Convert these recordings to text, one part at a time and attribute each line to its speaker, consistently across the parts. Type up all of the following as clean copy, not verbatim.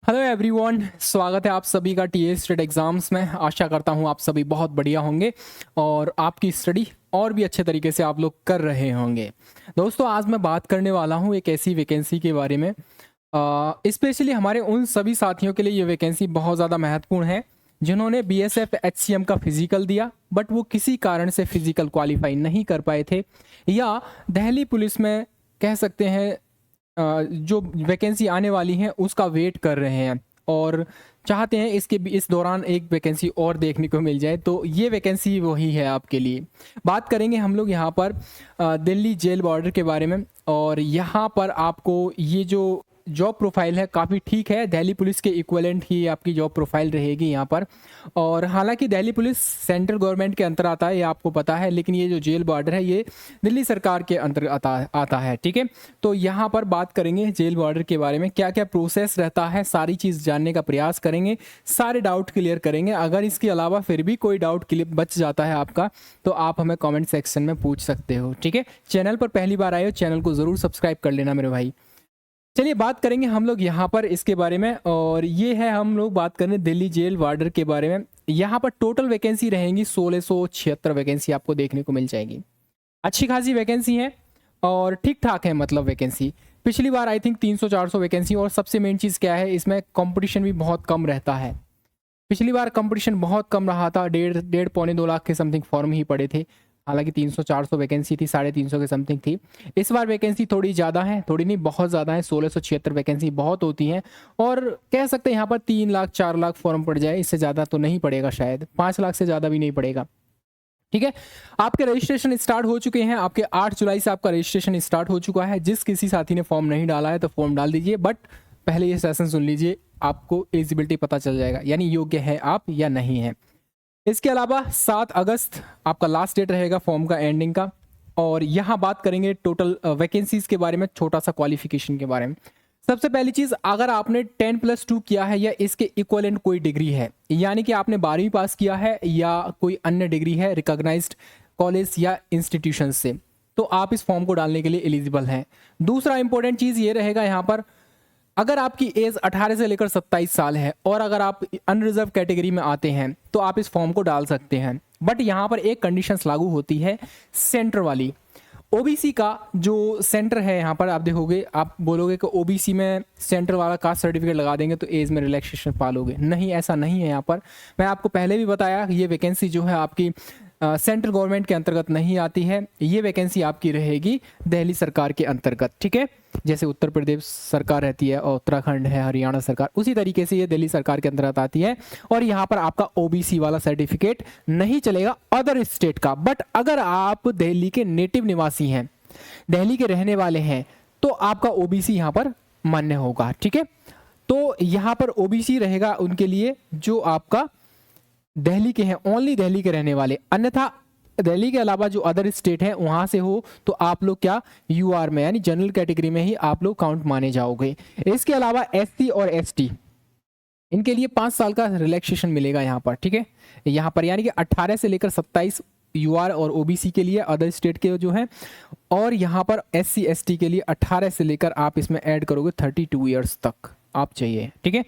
Speaker 1: Hello everyone, स्वागत है आप सभी का टीए स्टेट एग्ज़ाम्स में। आशा करता हूँ आप सभी बहुत बढ़िया होंगे और आपकी स्टडी और भी अच्छे तरीके से आप लोग कर रहे होंगे। दोस्तों, आज मैं बात करने वाला हूँ एक ऐसी वैकेंसी के बारे में। स्पेशली हमारे उन सभी साथियों के लिए ये वैकेंसी बहुत ज़्यादा महत्वपूर्ण है जिन्होंने बीएसएफ एचसीएम का फिजिकल दिया बट वो किसी कारण से फिजिकल क्वालिफाई नहीं कर पाए थे, या दिल्ली पुलिस में कह सकते हैं जो वैकेंसी आने वाली है उसका वेट कर रहे हैं और चाहते हैं इस दौरान एक वैकेंसी और देखने को मिल जाए। तो ये वैकेंसी वही है आपके लिए। बात करेंगे हम लोग यहाँ पर दिल्ली जेल बॉर्डर के बारे में, और यहाँ पर आपको ये जो जॉब प्रोफाइल है काफ़ी ठीक है, दिल्ली पुलिस के इक्विवेलेंट ही आपकी जॉब प्रोफाइल रहेगी यहाँ पर। और हालांकि दिल्ली पुलिस सेंट्रल गवर्नमेंट के अंतर आता है, ये आपको पता है, लेकिन ये जो जेल बॉर्डर है ये दिल्ली सरकार के अंतर आता है। ठीक है, तो यहाँ पर बात करेंगे जेल बॉर्डर के बारे में, क्या क्या प्रोसेस रहता है, सारी चीज़ जानने का प्रयास करेंगे, सारे डाउट क्लियर करेंगे। अगर इसके अलावा फिर भी कोई डाउट क्लियर बच जाता है आपका तो आप हमें कॉमेंट सेक्शन में पूछ सकते हो। ठीक है, चैनल पर पहली बार आए हो चैनल को ज़रूर सब्सक्राइब कर लेना मेरे भाई। चलिए बात करेंगे हम लोग यहाँ पर इसके बारे में, और ये है हम लोग बात करें दिल्ली जेल वार्डर के बारे में। यहाँ पर टोटल वैकेंसी रहेंगी 1676 वैकेंसी आपको देखने को मिल जाएगी। अच्छी खासी वैकेंसी है और ठीक ठाक है, मतलब वैकेंसी पिछली बार आई थिंक 300-400 वैकेंसी। और सबसे मेन चीज़ क्या है, इसमें कंपटीशन भी बहुत कम रहता है। पिछली बार कंपटीशन बहुत कम रहा था, डेढ़ पौने 2 लाख के समथिंग फॉर्म ही पड़े थे। हालांकि 300-400 वैकेंसी थी, 350 के समथिंग थी। इस बार वैकेंसी थोड़ी ज़्यादा है, थोड़ी नहीं बहुत ज़्यादा है, 1676 वैकेंसी बहुत होती है। और कह सकते हैं यहाँ पर 3 लाख 4 लाख फॉर्म पड़ जाए, इससे ज़्यादा तो नहीं पड़ेगा, शायद 5 लाख से ज़्यादा भी नहीं पड़ेगा। ठीक है, आपके रजिस्ट्रेशन स्टार्ट हो चुके हैं, आपके 8 जुलाई से आपका रजिस्ट्रेशन स्टार्ट हो चुका है। जिस किसी साथी ने फॉर्म नहीं डाला है तो फॉर्म डाल दीजिए, बट पहले ये सेशन सुन लीजिए, आपको एलिजिबिलिटी पता चल जाएगा, यानी योग्य है आप या नहीं है। इसके अलावा 7 अगस्त आपका लास्ट डेट रहेगा फॉर्म का एंडिंग का। और यहाँ बात करेंगे टोटल वैकेंसीज के बारे में, छोटा सा क्वालिफिकेशन के बारे में। सबसे पहली चीज़, अगर आपने 10+2 किया है या इसके इक्वलेंट कोई डिग्री है, यानी कि आपने 12वीं पास किया है या कोई अन्य डिग्री है रिकॉग्नाइज्ड कॉलेज या इंस्टीट्यूशन से, तो आप इस फॉर्म को डालने के लिए एलिजिबल हैं। दूसरा इंपॉर्टेंट चीज़ ये रहेगा यहाँ पर, अगर आपकी एज 18 से लेकर 27 साल है और अगर आप अनरिजर्व कैटेगरी में आते हैं तो आप इस फॉर्म को डाल सकते हैं। बट यहाँ पर एक कंडीशंस लागू होती है सेंटर वाली। ओबीसी का जो सेंटर है, यहाँ पर आप देखोगे, आप बोलोगे कि ओबीसी में सेंटर वाला कास्ट सर्टिफिकेट लगा देंगे तो एज में रिलैक्सेशन पालोगे। नहीं, ऐसा नहीं है। यहाँ पर मैं आपको पहले भी बताया, ये वैकेंसी जो है आपकी सेंट्रल गवर्नमेंट के अंतर्गत नहीं आती है, ये वैकेंसी आपकी रहेगी दिल्ली सरकार के अंतर्गत। ठीक है, जैसे उत्तर प्रदेश सरकार रहती है और उत्तराखंड है, हरियाणा सरकार, उसी तरीके से ये दिल्ली सरकार के अंतर्गत आती है। और यहाँ पर आपका ओबीसी वाला सर्टिफिकेट नहीं चलेगा अदर स्टेट का। बट अगर आप दिल्ली के नेटिव निवासी हैं, दिल्ली के रहने वाले हैं, तो आपका ओबीसी यहाँ पर मान्य होगा। ठीक है, तो यहाँ पर ओबीसी रहेगा उनके लिए जो आपका दिल्ली के हैं, ओनली दिल्ली के रहने वाले। अन्यथा दिल्ली के अलावा जो अदर स्टेट है वहां से हो तो आप लोग क्या यूआर में, यानी जनरल कैटेगरी में ही आप लोग काउंट माने जाओगे। इसके अलावा एससी और एसटी, इनके लिए 5 साल का रिलैक्सेशन मिलेगा यहाँ पर। ठीक है, यहाँ पर यानी कि 18 से लेकर 27 यूआर और ओबीसी के लिए, अदर स्टेट के जो है। और यहाँ पर एससी एसटी के लिए 18 से लेकर आप इसमें ऐड करोगे 32 ईयर्स तक आप चाहिए। ठीक है,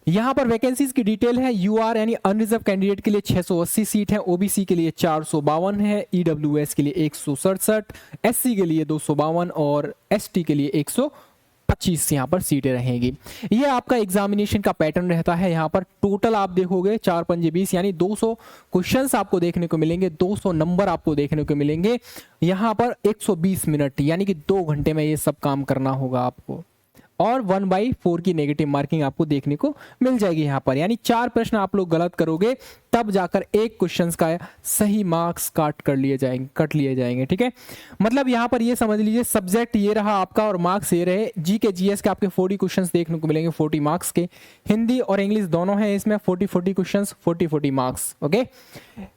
Speaker 1: यहाँ पर वैकेंसीज की डिटेल है। यूआर यानी अनरिजर्व कैंडिडेट के लिए 680 सीट है, ओबीसी के लिए 452 है, ईडब्ल्यूएस के लिए 167, एससी के लिए 252 और एसटी के लिए 125 यहाँ पर सीटें रहेंगी। ये आपका एग्जामिनेशन का पैटर्न रहता है। यहाँ पर टोटल आप देखोगे 4 पंजे 20, यानी 200 क्वेश्चंस आपको देखने को मिलेंगे, 200 नंबर आपको देखने को मिलेंगे। यहाँ पर 120 मिनट यानी कि 2 घंटे में ये सब काम करना होगा आपको। और 1/4 की नेगेटिव मार्किंग आपको देखने को मिल जाएगी यहाँ पर, यानी 4 प्रश्न आप लोग गलत करोगे तब जाकर एक क्वेश्चन का सही मार्क्स कट लिए जाएंगे। ठीक है, मतलब यहाँ पर ये समझ लीजिए, सब्जेक्ट ये रहा आपका और मार्क्स ये रहे। जी के जीएस के आपके 40 क्वेश्चंस देखने को मिलेंगे, 40 मार्क्स के। हिंदी और इंग्लिश दोनों हैं इसमें, 40 questions, 40 marks. Okay,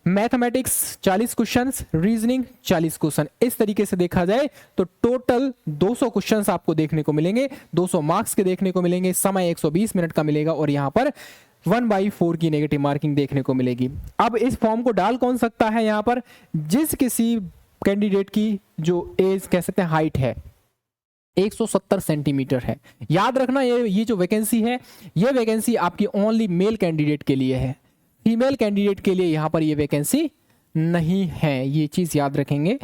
Speaker 1: mathematics 40 questions, reasoning 40 question. इस तरीके से देखा जाए तो टोटल 200 क्वेश्चंस आपको देखने को मिलेंगे, 200 मार्क्स के देखने को मिलेंगे, समय 120 मिनट का मिलेगा और यहाँ पर 1/4 की नेगेटिव मार्किंग देखने को मिलेगी। अब इस फॉर्म को डाल कौन सकता है, यहाँ पर जिस किसी कैंडिडेट की जो एज कह सकते हैं हाइट है, 170 सेंटीमीटर है। याद रखना ये जो वैकेंसी है, ये वैकेंसी आपकी ओनली मेल कैंडिडेट के लिए है, फीमेल कैंडिडेट के लिए यहाँ पर ये वैकेंसी नहीं है, ये चीज़ याद रखेंगे।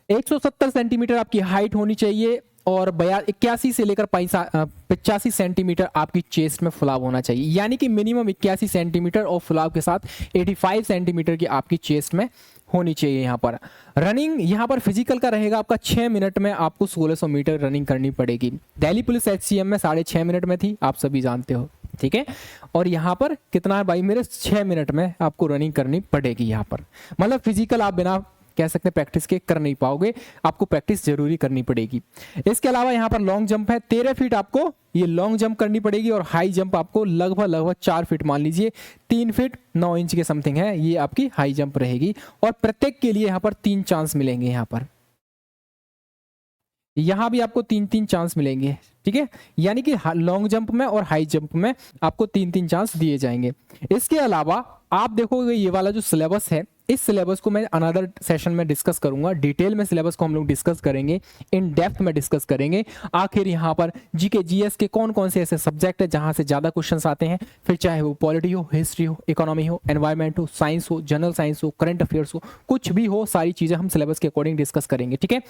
Speaker 1: 170 सेंटीमीटर आपकी हाइट होनी चाहिए और 81 से लेकर 85 सेंटीमीटर आपकी चेस्ट में फुलाव होना चाहिए, यानी कि मिनिमम 81 सेंटीमीटर और फुलाव के साथ 85 सेंटीमीटर की आपकी चेस्ट में होनी चाहिए। यहाँ पर रनिंग, यहाँ पर फिजिकल का रहेगा आपका 6 मिनट में आपको 1600 मीटर रनिंग करनी पड़ेगी। दिल्ली पुलिस HCM में 6.5 मिनट में थी, आप सभी जानते हो, ठीक है। और यहाँ पर कितना है भाई मेरे, 6 मिनट में आपको रनिंग करनी पड़ेगी। यहाँ पर मतलब फिजिकल आप बिना कह सकते हैं प्रैक्टिस के कर नहीं पाओगे, आपको प्रैक्टिस जरूरी करनी पड़ेगी। इसके अलावा यहाँ पर लॉन्ग जंप है, 13 फीट आपको ये लॉन्ग जंप करनी पड़ेगी और हाई जंप आपको लगभग 4 फीट, मान लीजिए 3 फीट 9 इंच के समथिंग है, ये आपकी हाई जंप रहेगी। और प्रत्येक के लिए यहाँ पर 3 चांस मिलेंगे। यहाँ भी आपको 3-3 चांस मिलेंगे, ठीक है, यानी कि लॉन्ग जंप में और हाई जंप में आपको 3-3 चांस दिए जाएंगे। इसके अलावा आप देखोगे ये वाला जो सिलेबस है, इस सिलेबस को मैं अनदर सेशन में डिस्कस करूंगा, डिटेल में सिलेबस को हम लोग डिस्कस करेंगे, इन डेप्थ में डिस्कस करेंगे। आखिर यहाँ पर जीके जीएस के कौन कौन से ऐसे सब्जेक्ट है जहाँ से ज़्यादा क्वेश्चंस आते हैं, फिर चाहे वो पॉलिटी हो, हिस्ट्री हो, इकोनॉमी हो, एनवायरमेंट हो, साइंस हो, जनरल साइंस हो, करंट अफेयर्स हो, कुछ भी हो, सारी चीज़ें हम सिलेबस के अकॉर्डिंग डिस्कस करेंगे, ठीक है।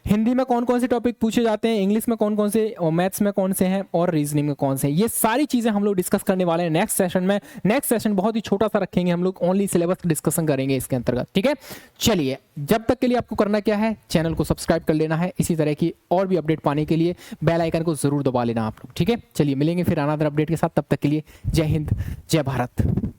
Speaker 1: हिंदी में कौन कौन से टॉपिक पूछे जाते हैं, इंग्लिश में कौन कौन से, और मैथ्स में कौन से हैं, और रीजनिंग में कौन से हैं, ये सारी चीज़ें हम लोग डिस्कस करने वाले हैं नेक्स्ट सेशन में। नेक्स्ट सेशन बहुत ही छोटा सा रखेंगे हम लोग, ओनली सिलेबस डिस्कशन करेंगे इसके अंतर्गत, ठीक है। चलिए, जब तक के लिए आपको करना क्या है, चैनल को सब्सक्राइब कर लेना है, इसी तरह की और भी अपडेट पाने के लिए बेल आइकन को जरूर दबा लेना आप लोग, ठीक है। चलिए मिलेंगे फिर अनदर अपडेट के साथ, तब तक के लिए जय हिंद, जय भारत।